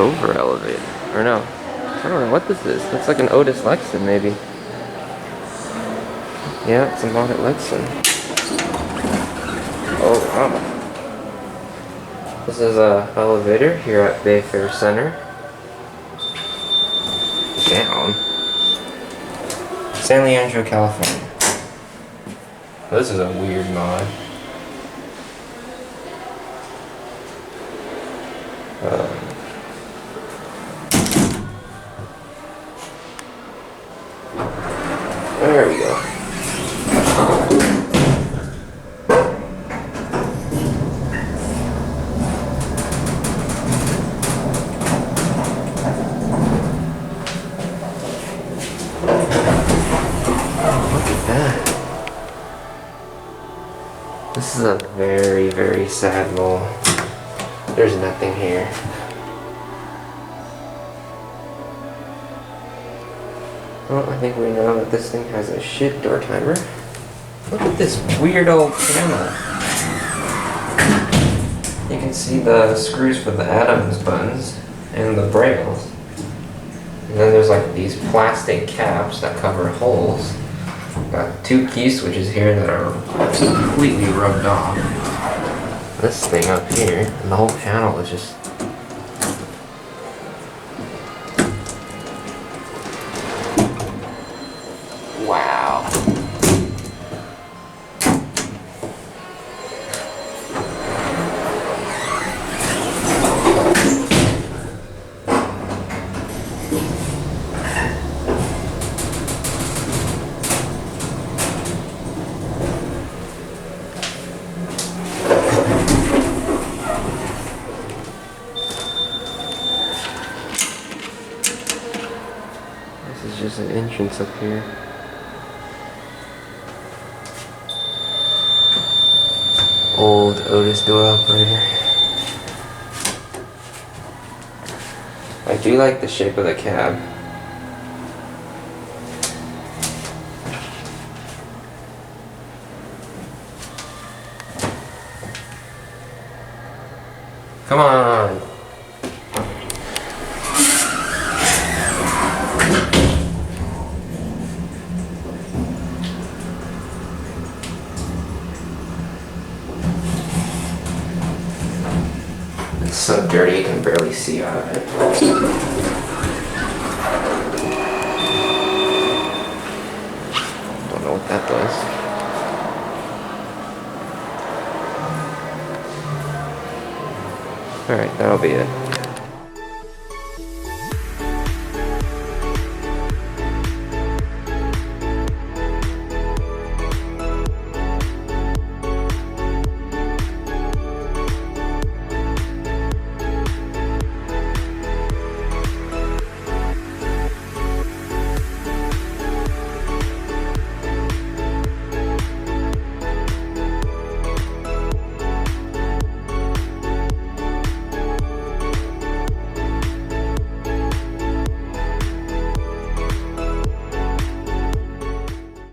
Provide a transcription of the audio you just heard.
over elevator. Or no. I don't know what this is. Looks like an OTIS Lexan, maybe. Yeah, it's a modded Lexan. Oh, wow. This is a elevator here at Bayfair Center. Down. San Leandro, California. This is a weird mod. There we go. Look at that. This is a very, very sad mall. There's nothing here. Well, I think we know that this thing has a shit door timer. Look at this weird old panel. You can see the screws for the Adams buttons and the brails. And then there's like these plastic caps that cover holes. Got two key switches here that are completely rubbed off. This thing up here, and the whole panel is just... wow. This is just an entrance up here. Old OTIS door operator. I do like the shape of the cab. Come on! It's so dirty you can barely see out of it. Don't know what that does. Alright, that'll be it.